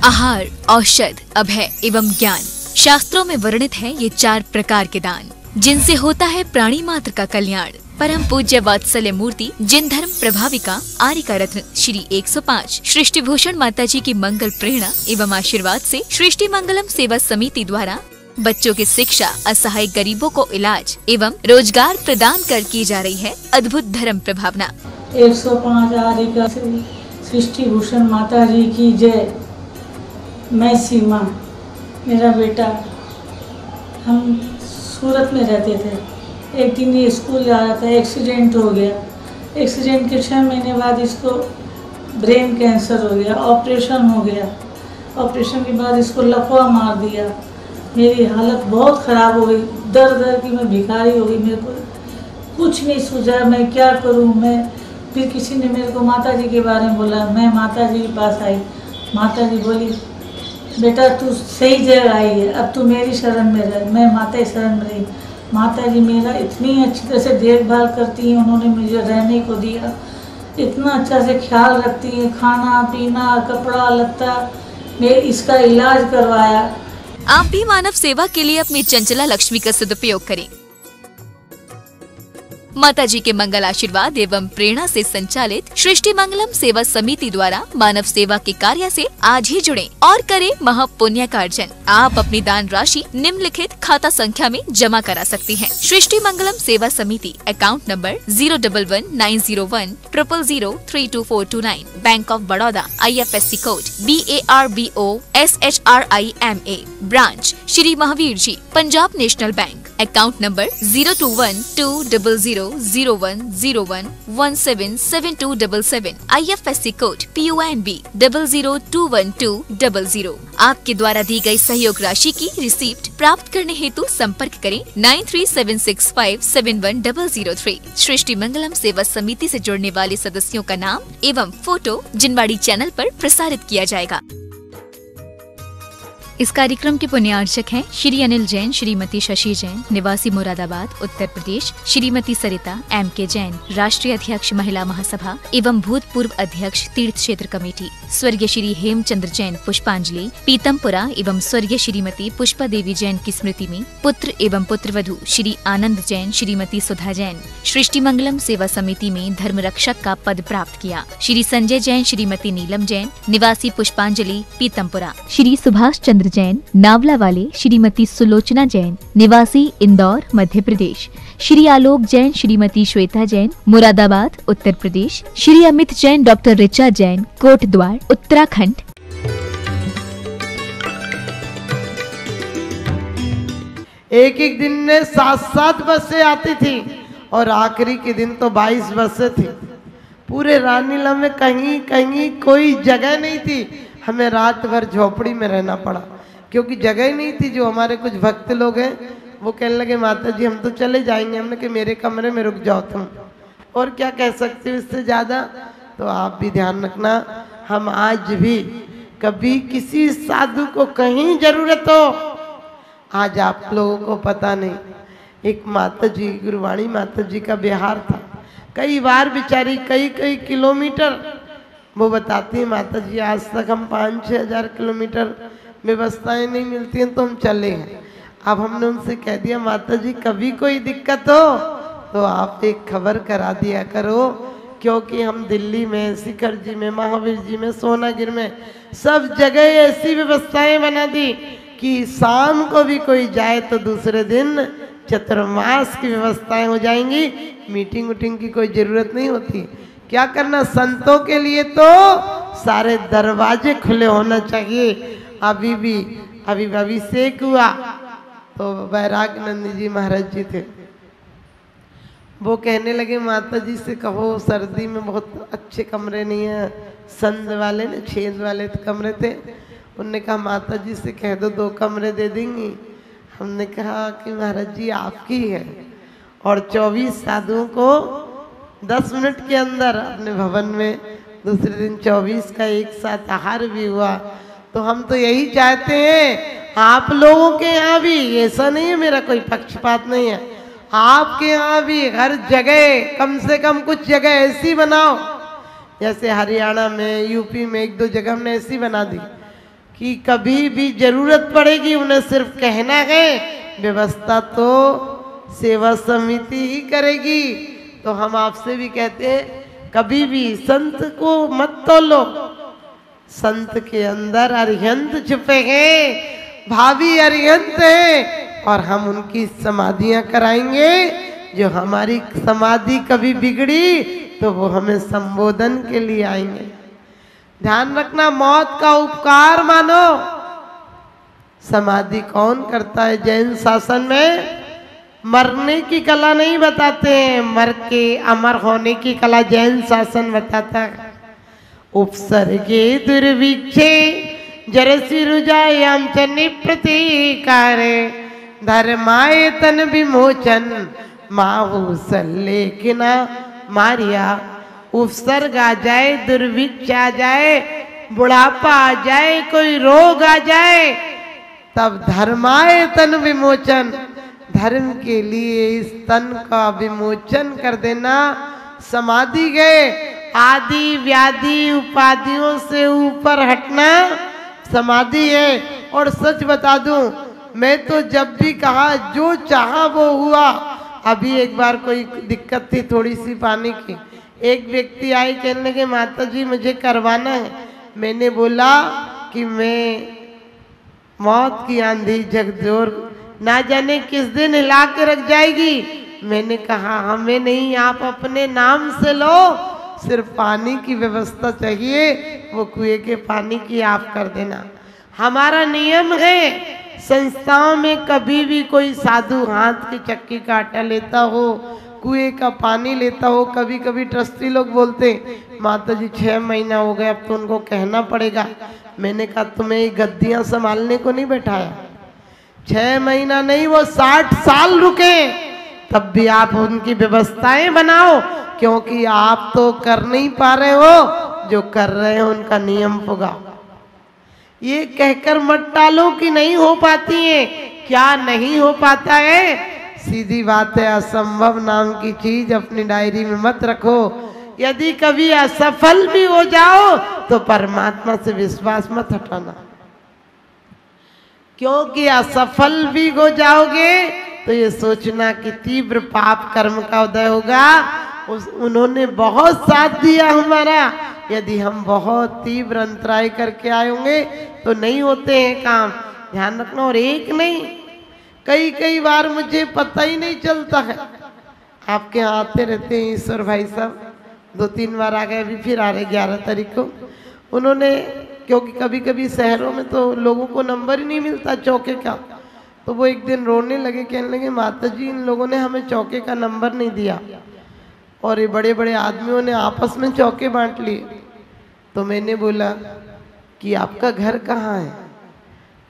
आहार, औषध, अभय एवं ज्ञान। शास्त्रों में वर्णित है ये 4 प्रकार के दान, जिनसे होता है प्राणी मात्र का कल्याण। परम पूज्य वात्सल्य मूर्ति जिन धर्म प्रभाविका आर्यका रत्न श्री 105 सृष्टि भूषण माता जी की मंगल प्रेरणा एवं आशीर्वाद से सृष्टि मंगलम सेवा समिति द्वारा बच्चों की शिक्षा, असहाय गरीबों को इलाज एवं रोजगार प्रदान कर की जा रही है अद्भुत धर्म प्रभावना। 105 आर्यका सृष्टि भूषण माता जी की जय। मैं सीमा, मेरा बेटा, हम सूरत में रहते थे। एक दिन ये स्कूल जा रहा था, एक्सीडेंट हो गया। एक्सीडेंट के 6 महीने बाद इसको ब्रेन कैंसर हो गया, ऑपरेशन हो गया। ऑपरेशन के बाद इसको लकवा मार दिया। मेरी हालत बहुत ख़राब हो गई, दर दर की मैं भिखारी हो गई। मेरे को कुछ नहीं सूझा, मैं क्या करूं। मैं फिर किसी ने मेरे को माता जी के बारे में बोला, मैं माता जी के पास आई। माता जी बोली, बेटा तू सही जगह आई है, अब तू मेरी शरण में रह। मैं माता की शरण में रही। माता जी मेरा इतनी अच्छी तरह से देखभाल करती हैं, उन्होंने मुझे रहने को दिया, इतना अच्छा से ख्याल रखती हैं, खाना पीना, कपड़ा लत्ता, मैं इसका इलाज करवाया। आप भी मानव सेवा के लिए अपनी चंचला लक्ष्मी का सदुपयोग करें। माता जी के मंगल आशीर्वाद एवं प्रेरणा से संचालित सृष्टि मंगलम सेवा समिति द्वारा मानव सेवा के कार्य से आज ही जुड़ें और करें महापुण्य का अर्जन। आप अपनी दान राशि निम्नलिखित खाता संख्या में जमा करा सकती हैं। सृष्टि Mangalam Seva Samiti, account number 0119010003249, bank of Baroda, IFSC code BARBO SHRIMA, branch Shri Mahavir ji, Punjab national bank, account number 0212000101177277, IFSC code PONB 0021200। आपके द्वारा दी गई सहयोग राशि की रिसीप्ट प्राप्त करने हेतु संपर्क करें 9376571003। सृष्टि मंगलम सेवा समिति से जुड़ने वाले सदस्यों का नाम एवं फोटो जिनवाड़ी चैनल पर प्रसारित किया जाएगा। इस कार्यक्रम के पुण्यार्चक हैं श्री अनिल जैन, श्रीमती शशि जैन, निवासी मुरादाबाद, उत्तर प्रदेश, श्रीमती सरिता MK जैन, राष्ट्रीय अध्यक्ष महिला महासभा एवं भूतपूर्व अध्यक्ष तीर्थ क्षेत्र कमेटी, स्वर्गीय श्री हेमचंद्र जैन पुष्पांजलि पीतमपुरा एवं स्वर्गीय श्रीमती पुष्पा देवी जैन की स्मृति में पुत्र एवं पुत्रवधू श्री आनंद जैन, श्रीमती सुधा जैन सृष्टि मंगलम सेवा समिति में धर्म रक्षक का पद प्राप्त किया। श्री संजय जैन, श्रीमती नीलम जैन, निवासी पुष्पांजलि पीतमपुरा, श्री सुभाष चंद्र जैन नावला वाले, श्रीमती सुलोचना जैन निवासी इंदौर मध्य प्रदेश, श्री आलोक जैन, श्रीमती श्वेता जैन मुरादाबाद उत्तर प्रदेश, श्री अमित जैन, डॉक्टर ऋचा जैन कोटद्वार उत्तराखंड। एक दिन में 7-7 बसें आती थी और आखिरी के दिन तो 22 बसें थी। पूरे रानीला में कहीं कहीं कोई जगह नहीं थी। हमें रात भर झोपड़ी में रहना पड़ा क्योंकि जगह ही नहीं थी। जो हमारे कुछ भक्त लोग हैं वो कहने लगे, माता जी हम तो चले जाएंगे। हमने कहा मेरे कमरे में रुक जाओ तुम, और क्या कह सकते हो इससे ज़्यादा। तो आप भी ध्यान रखना, हम आज भी कभी किसी साधु को कहीं जरूरत हो, आज आप लोगों को पता नहीं, एक माता जी गुरुवाणी माता जी का बिहार था। कई बार बेचारी कई किलोमीटर वो बताती है, माता जी आज तक हम 5-6 हज़ार किलोमीटर व्यवस्थाएं नहीं मिलती हैं तो हम चले हैं। अब हमने उनसे कह दिया, माता जी कभी कोई दिक्कत हो तो आप एक खबर करा दिया करो, क्योंकि हम दिल्ली में, शिखर जी में, महावीर जी में, सोनागिर में सब जगह ऐसी व्यवस्थाएं बना दी कि शाम को भी कोई जाए तो दूसरे दिन चतुर्मास की व्यवस्थाएं हो जाएंगी। मीटिंग उटिंग की कोई ज़रूरत नहीं होती। क्या करना, संतों के लिए तो सारे दरवाजे खुले होना चाहिए। अभी अभिषेक हुआ तो वैराग्यनंद जी महाराज जी थे, वो कहने लगे माता जी से कहो सर्दी में बहुत अच्छे कमरे नहीं है, संद वाले ने छेद वाले कमरे थे। उनने कहा माता जी से कह दो 2 कमरे दे देंगी। हमने कहा कि महाराज जी आपकी है, और 24 साधुओं को 10 मिनट के अंदर अपने भवन में, दूसरे दिन 24 का एक साथ आहार भी हुआ। तो हम तो यही चाहते हैं आप लोगों के यहाँ भी, ऐसा नहीं है मेरा कोई पक्षपात नहीं है, आपके यहाँ भी हर जगह कम से कम कुछ जगह ऐसी बनाओ, जैसे हरियाणा में, यूपी में 1-2 जगह हमने ऐसी बना दी कि कभी भी जरूरत पड़ेगी उन्हें सिर्फ कहना है, व्यवस्था तो सेवा समिति ही करेगी। तो हम आपसे भी कहते हैं कभी भी संत को मत तोलो, संत के अंदर अरिहंत छुपे हैं, भावी अरिहंत हैं, और हम उनकी समाधियां कराएंगे। जो हमारी समाधि कभी बिगड़ी तो वो हमें संबोधन के लिए आएंगे। ध्यान रखना, मौत का उपकार मानो। समाधि कौन करता है? जैन शासन में मरने की कला नहीं बताते हैं, मर के अमर होने की कला जैन शासन बताता है। उपसर्गे दुर्भिक्षे जरसी रुजायाम च निप्रतीकारे धर्माय तन विमोचन माहु सल्लेखना मारिया। उपसर्ग आ जाए, दुर्भिक्ष आ जाए, बुढ़ापा आ जाए, कोई रोग आ जाए, तब धर्माय तन विमोचन, धर्म के लिए इस तन का विमोचन कर देना। समाधि गए, आदि व्याधि उपाधियों से ऊपर हटना समाधि है। और सच बता दूं, मैं तो जब भी कहा जो चाहा वो हुआ। अभी एक बार कोई दिक्कत थी थोड़ी सी पानी की, एक व्यक्ति आए, कहने लगे माता जी मुझे करवाना है। मैंने बोला कि मैं मौत की आंधी झकझोर ना जाने किस दिन हिला के रख जाएगी। मैंने कहा हमें नहीं, आप अपने नाम से लो, सिर्फ पानी की व्यवस्था चाहिए, वो कुएं के पानी की आप कर देना। हमारा नियम है, संस्थाओं में कभी भी कोई साधु हाथ की चक्की का आटा लेता हो, कुएं का पानी लेता हो, कभी कभी ट्रस्टी लोग बोलते माता जी 6 महीना हो गए, अब तो उनको कहना पड़ेगा। मैंने कहा तुम्हें गद्दियां संभालने को नहीं बैठाया, 6 महीना नहीं, वो 60 साल रुके तब भी आप उनकी व्यवस्थाएं बनाओ, क्योंकि आप तो कर नहीं पा रहे हो, जो कर रहे हो उनका नियम पुगाओ। ये कहकर मत टालो कि नहीं हो पाती है, क्या नहीं हो पाता है? सीधी बात है, असंभव नाम की चीज अपनी डायरी में मत रखो। यदि कभी असफल भी हो जाओ तो परमात्मा से विश्वास मत हटाना, क्योंकि असफल भी हो जाओगे तो ये सोचना कि तीव्र पाप कर्म का उदय होगा। उन्होंने बहुत साथ दिया हमारा, यदि हम बहुत तीव्र अंतराय करके आए होंगे तो नहीं होते हैं काम। ध्यान रखना। और एक नहीं, कई कई बार मुझे पता ही नहीं चलता है। आपके यहाँ आते रहते हैं ईश्वर भाई साहब, 2-3 बार आ गए, अभी फिर आ रहे 11 तारीख को। उन्होंने, क्योंकि कभी कभी शहरों में तो लोगों को नंबर ही नहीं मिलता चौके का, तो वो एक दिन रोने लगे, कहने लगे माता जी इन लोगों ने हमें चौके का नंबर नहीं दिया, और ये बड़े बड़े आदमियों ने आपस में चौके बांट लिए। तो मैंने बोला कि आपका घर कहाँ है?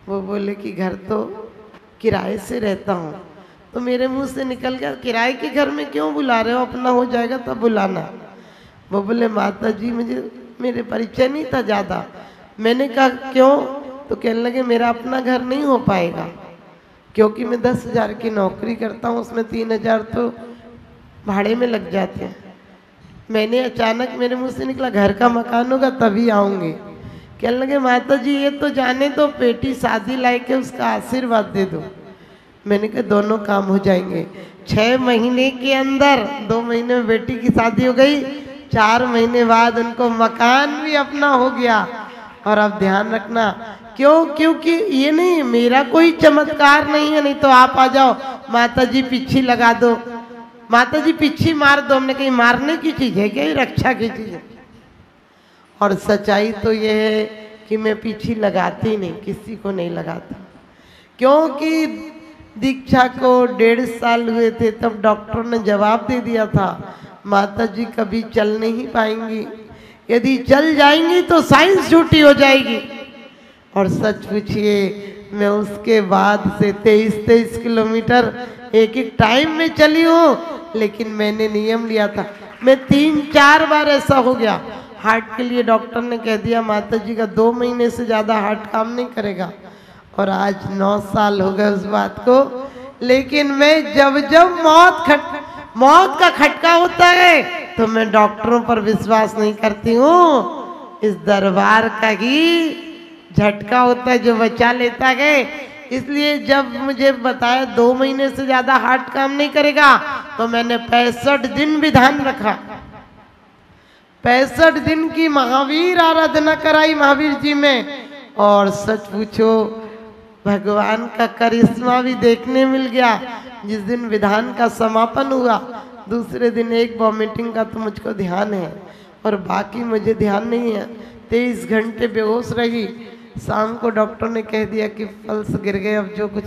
वो बोले कि घर तो किराए से रहता हूँ। तो मेरे मुंह से निकल गया, किराए के घर में क्यों बुला रहे हो, अपना हो जाएगा तब बुलाना। वो बोले माता जी मुझे, मेरे परिचय नहीं था ज़्यादा। मैंने कहा क्यों? तो कहने लगे मेरा अपना घर नहीं हो पाएगा, क्योंकि मैं 10,000 की नौकरी करता हूँ, उसमें 3,000 तो भाड़े में लग जाते हैं। मैंने अचानक मेरे मुंह से निकला घर का मकान होगा तभी आऊँगी। कहने लगे माता जी ये तो जाने तो बेटी शादी लायक है, उसका आशीर्वाद दे दो। मैंने कहा दोनों काम हो जाएंगे। 6 महीने के अंदर, 2 महीने में बेटी की शादी हो गई, 4 महीने बाद उनको मकान भी अपना हो गया। और अब ध्यान रखना, क्यों? क्योंकि ये नहीं, मेरा कोई चमत्कार नहीं है, नहीं तो आप आ जाओ माता जी पिच्छी लगा दो, माता जी पिच्छी मार दो। हमने कही मारने की चीज है क्या, ये रक्षा की चीज है। और सच्चाई तो ये है कि मैं पिच्छी लगाती नहीं, किसी को नहीं लगाती, क्योंकि दीक्षा को 1.5 साल हुए थे तब डॉक्टर ने जवाब दे दिया था माता जी कभी चल नहीं पाएंगी, यदि चल जाएंगी तो साइंस झूठी हो जाएगी। और सच पूछिए, मैं उसके बाद से 23-23 किलोमीटर एक टाइम में चली हूँ, लेकिन मैंने नियम लिया था। मैं 3-4 बार ऐसा हो गया, हार्ट के लिए डॉक्टर ने कह दिया माता जी का 2 महीने से ज़्यादा हार्ट काम नहीं करेगा, और आज 9 साल हो गए उस बात को। लेकिन मैं जब जब मौत का खटका होता है तो मैं डॉक्टरों पर विश्वास नहीं करती हूँ, इस दरबार का ही झटका होता है जो बचा लेता है। इसलिए जब मुझे बताया 2 महीने से ज्यादा हार्ट काम नहीं करेगा, तो मैंने 65 दिन विधान रखा। 65 दिन की महावीर आराधना कराई महावीर जी में, और सच पूछो भगवान का करिश्मा भी देखने मिल गया। जिस दिन विधान का समापन हुआ, दूसरे दिन एक वॉमिटिंग का तो मुझको ध्यान है और बाकी मुझे ध्यान नहीं है। 23 घंटे बेहोश रही। शाम को डॉक्टर ने कह दिया कि पल्स गिर गए, अब जो कुछ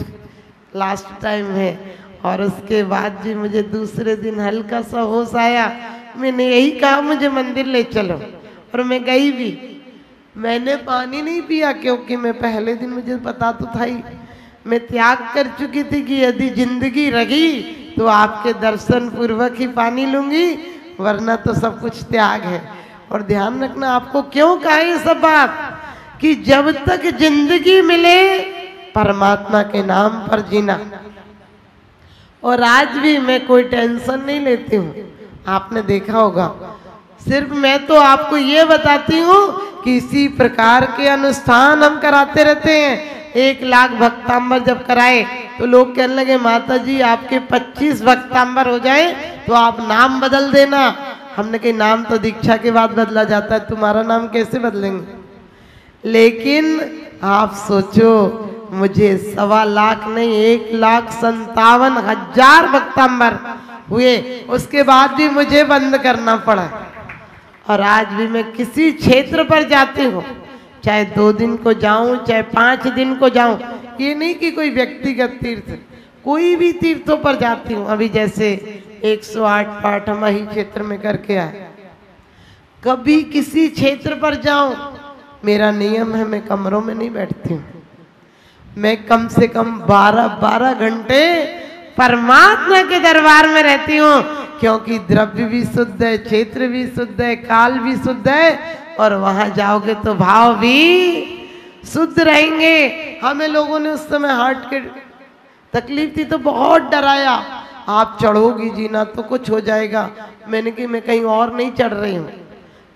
लास्ट टाइम है। और उसके बाद जी मुझे दूसरे दिन हल्का सा होश आया। मैंने यही कहा मुझे मंदिर ले चलो, और मैं गई भी। मैंने पानी नहीं पिया क्योंकि मैं पहले दिन, मुझे पता तो था ही, मैं त्याग कर चुकी थी कि यदि जिंदगी रही तो आपके दर्शन पूर्वक ही पानी लूंगी, वरना तो सब कुछ त्याग है। और ध्यान रखना, आपको क्यों कहा ये सब बात, कि जब तक जिंदगी मिले परमात्मा के नाम पर जीना। और आज भी मैं कोई टेंशन नहीं लेती हूँ, आपने देखा होगा। सिर्फ मैं तो आपको ये बताती हूँ कि इसी प्रकार के अनुष्ठान हम कराते रहते हैं। 1 लाख भक्तांबर जब कराए तो लोग कहने लगे माता जी आपके 25 भक्तांबर हो जाए तो आप नाम बदल देना। हमने कहा नाम तो दीक्षा के बाद बदला जाता है, तुम्हारा नाम कैसे बदलेंगे। लेकिन आप सोचो, मुझे 1.25 लाख नहीं 1,57,000 भक्तांबर हुए, उसके बाद भी मुझे बंद करना पड़ा। और आज भी मैं किसी क्षेत्र पर जाती हूँ, चाहे 2 दिन को जाऊं चाहे 5 दिन को जाऊं, ये नहीं कि कोई व्यक्तिगत तीर्थ, कोई भी तीर्थों पर जाती हूँ। अभी जैसे 108 पाठ हम ही क्षेत्र में करके आए। कभी किसी क्षेत्र पर जाऊं, मेरा नियम है मैं कमरों में नहीं बैठती हूँ। मैं कम से कम 12 घंटे परमात्मा के दरबार में रहती हूँ, क्योंकि द्रव्य भी शुद्ध है, क्षेत्र भी शुद्ध है, काल भी शुद्ध है, और वहां जाओगे तो भाव भी शुद्ध रहेंगे। हमें लोगों ने उस समय हार्ट की तकलीफ थी तो बहुत डराया, आप चढ़ोगी जीना तो कुछ हो जाएगा। मैंने कहा मैं कहीं और नहीं चढ़ रही हूँ,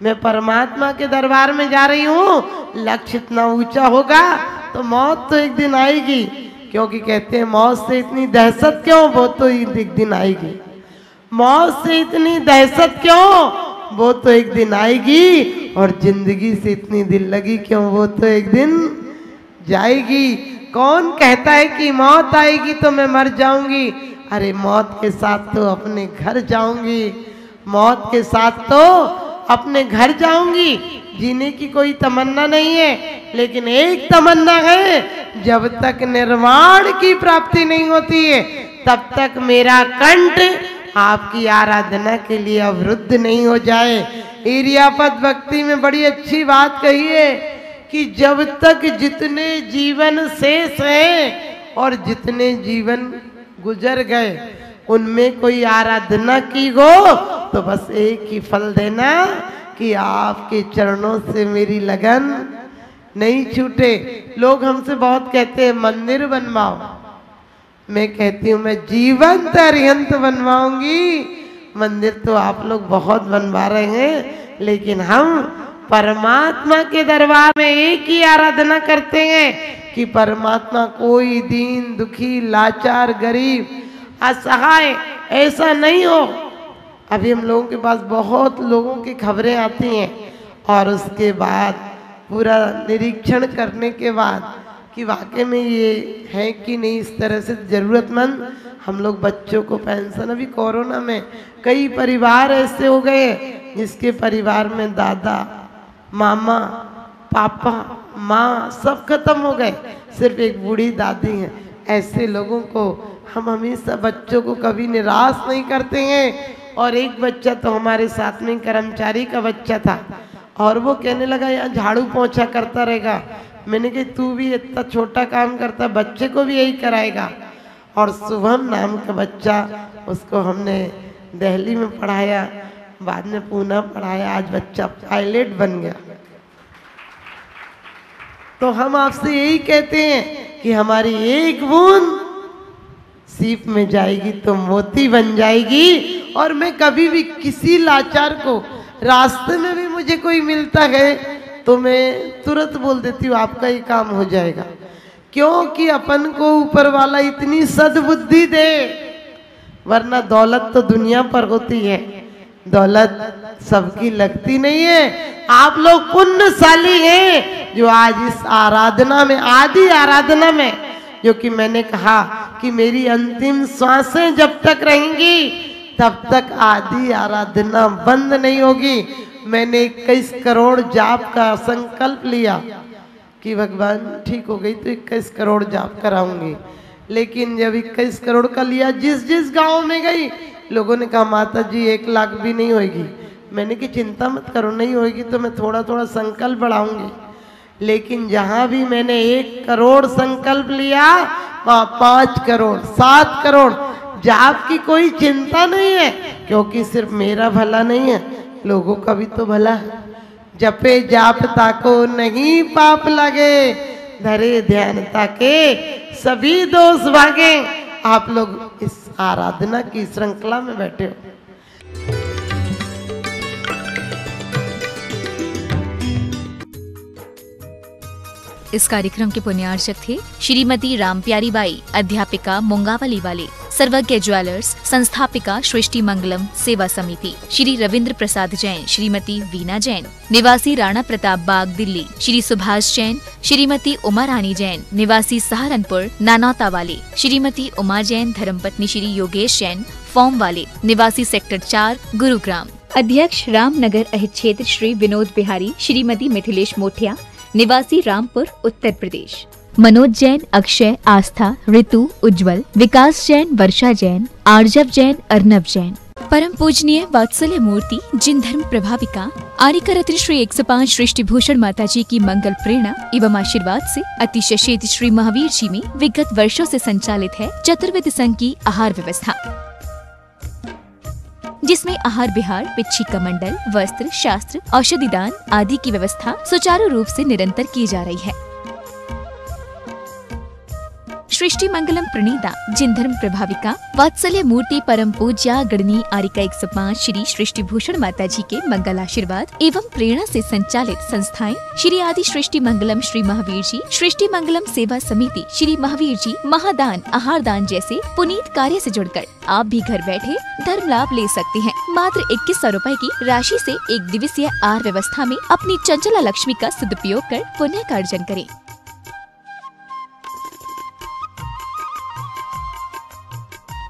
मैं परमात्मा के दरबार में जा रही हूँ। लक्ष्य इतना ऊंचा होगा तो मौत तो एक दिन आएगी, क्योंकि कहते हैं मौत से इतनी दहशत क्यों, वो तो एक दिन आएगी। मौत से इतनी दहशत क्यों, वो तो एक दिन आएगी। और जिंदगी से इतनी दिल लगी क्यों, वो तो एक दिन जाएगी। कौन कहता है कि मौत आएगी तो मैं मर जाऊंगी। अरे मौत के साथ तो अपने घर जाऊंगी, मौत के साथ तो अपने घर जाऊंगी। जीने की कोई तमन्ना नहीं है, लेकिन एक तमन्ना है, जब तक निर्वाण की प्राप्ति नहीं होती है तब तक मेरा कंठ आपकी आराधना के लिए अवरुद्ध नहीं हो जाए। इरियापद भक्ति में बड़ी अच्छी बात कही है कि जब तक जितने जीवन शेष हैं और जितने जीवन गुजर गए उनमें कोई आराधना की हो तो बस एक ही फल देना कि आपके चरणों से मेरी लगन नहीं छूटे। लोग हमसे बहुत कहते हैं मंदिर बनवाओ, मैं कहती हूँ मैं जीवंत अरिहंत बनवाऊंगी। मंदिर तो आप लोग बहुत बनवा रहे हैं, लेकिन हम परमात्मा के दरबार में एक ही आराधना करते हैं कि परमात्मा कोई दीन दुखी लाचार गरीब असहाय ऐसा नहीं हो। अभी हम लोगों के पास बहुत लोगों की खबरें आती हैं और उसके बाद पूरा निरीक्षण करने के बाद कि वाकई में ये है कि नहीं, इस तरह से जरूरतमंद हम लोग बच्चों को पेंशन, अभी कोरोना में कई परिवार ऐसे हो गए जिसके परिवार में दादा मामा पापा माँ सब खत्म हो गए, सिर्फ एक बूढ़ी दादी है। ऐसे लोगों को हम हमेशा बच्चों को कभी निराश नहीं करते हैं। और एक बच्चा तो हमारे साथ में कर्मचारी का बच्चा था और वो कहने लगा यहाँ झाड़ू पोंछा करता रहेगा। मैंने कहा तू भी इतना छोटा काम करता, बच्चे को भी यही कराएगा। और शुभम नाम का बच्चा, उसको हमने दिल्ली में पढ़ाया, बाद में पूना पढ़ाया, आज बच्चा पायलट बन गया। तो हम आपसे यही कहते हैं कि हमारी एक बूंद सीप में जाएगी तो मोती बन जाएगी। और मैं कभी भी किसी लाचार को, रास्ते में भी मुझे कोई मिलता है तो मैं तुरंत बोल देती हूँ आपका ही काम हो जाएगा, क्योंकि अपन को ऊपर वाला इतनी सद्बुद्धि दे। वरना दौलत तो दुनिया पर होती है, दौलत सबकी लगती नहीं है। आप लोग पुण्यशाली हैं जो आज इस आराधना में, आदि आराधना में, जो कि मैंने कहा कि मेरी अंतिम सांसें जब तक रहेंगी तब तक आदि आराधना बंद नहीं होगी। मैंने 21 करोड़ जाप का संकल्प लिया कि भगवान ठीक हो गई तो 21 करोड़ जाप कराऊंगी। लेकिन जब 21 करोड़ का लिया, जिस जिस गांव में गई लोगों ने कहा माता जी 1 लाख भी नहीं होगी। मैंने कि चिंता मत करो, नहीं होगी तो मैं थोड़ा थोड़ा संकल्प बढ़ाऊंगी। लेकिन जहां भी मैंने 1 करोड़ संकल्प लिया वहां 5 करोड़ 7 करोड़। जाप की कोई चिंता नहीं है, क्योंकि सिर्फ मेरा भला नहीं है, लोगों का भी तो भला है। जपे जाप ताको नहीं पाप लगे, धरे ध्यान ताके सभी दोष भागे। आप लोग इस आराधना की श्रृंखला में बैठे हो। इस कार्यक्रम के पुण्यार्चक थे श्रीमती रामप्यारी बाई, अध्यापिका मुंगावली वाले, सर्वज्ञ ज्वेलर्स, संस्थापिका सृष्टि मंगलम सेवा समिति, श्री रविंद्र प्रसाद जैन, श्रीमती वीना जैन, निवासी राणा प्रताप बाग दिल्ली, श्री सुभाष जैन, श्रीमती उमा रानी जैन, निवासी सहारनपुर नानौता वाले, श्रीमती उमा जैन, धर्मपत्नी श्री योगेश जैन, फॉर्म वाले, निवासी सेक्टर 4 गुरुग्राम। अध्यक्ष रामनगर अहित क्षेत्र श्री विनोद बिहारी, श्रीमती मिथिलेश मोठिया, निवासी रामपुर उत्तर प्रदेश। मनोज जैन, अक्षय, आस्था, ऋतु, उज्जवल, विकास जैन, वर्षा जैन, आर्जव जैन, अर्नब जैन। परम पूजनीय वात्सल्य मूर्ति जिन धर्म प्रभाविका आरिका रत्न श्री 105 सृष्टि भूषण माता जी की मंगल प्रेरणा एवं आशीर्वाद से अतिशय श्री महावीर जी में विगत वर्षों से संचालित है चतुर्वेद संघ की आहार व्यवस्था, जिसमें आहार विहार, पिच्छी कमंडल, वस्त्र, शास्त्र, औषधि दान आदि की व्यवस्था सुचारू रूप से निरंतर की जा रही है। सृष्टि मंगलम प्रणीता जिन धर्म प्रभाविका वात्सल्य मूर्ति परम पूज्या गणनी आरिका 105 श्री सृष्टि भूषण माता जी के मंगल आशीर्वाद एवं प्रेरणा से संचालित संस्थाएं श्री आदि सृष्टि मंगलम श्री महावीर जी, सृष्टि मंगलम सेवा समिति, श्री महावीर जी, महादान, आहार दान जैसे पुनीत कार्य से जुड़कर आप भी घर बैठे धर्म लाभ ले सकते हैं। मात्र 2100 रुपए की राशि से 1 दिवसीय आहार व्यवस्था में अपनी चंचला लक्ष्मी का सदुपयोग कर पुण्य का अर्जन करें।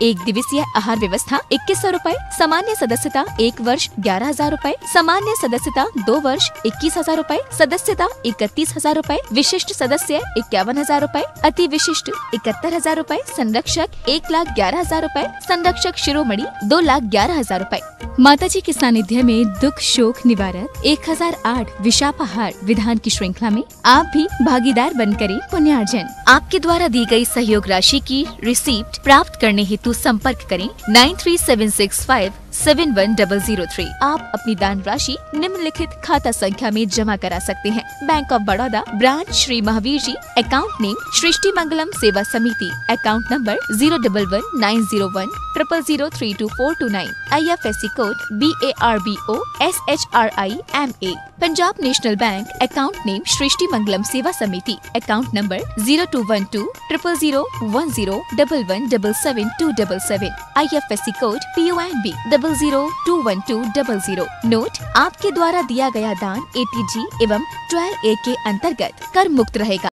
एक दिवसीय आहार व्यवस्था 2100 रुपए, सामान्य सदस्यता 1 वर्ष 11,000 रुपए, सामान्य सदस्यता 2 वर्ष 21,000 रुपए, सदस्यता 31,000 रुपए, विशिष्ट सदस्य 51,000 रुपए, अति विशिष्ट 71,000 रुपए, संरक्षक 1,11,000 रुपए, संरक्षक शिरोमणि 2,11,000 रुपए। माता जी के सानिध्य में दुख शोक निवारक 1008 विशापाहार विधान की श्रृंखला में आप भी भागीदार बन करें पुण्यार्जन। आपके द्वारा दी गई सहयोग राशि की रिसीप्ट प्राप्त करने हेतु संपर्क करें 9376571003। आप अपनी दान राशि निम्नलिखित खाता संख्या में जमा करा सकते हैं। Bank of Baroda, branch Shri Mahavir ji, account name Srishti Mangalam Seva Samiti, account number 011901000322429, IFSC code BARBO SHRIMA। Punjab national bank, account name Srishti Mangalam Seva Samiti, account number 02120001117777, IFSC code PONB 0021200। Note: आपके द्वारा दिया गया दान ATG एवं 12A के अंतर्गत कर मुक्त रहेगा।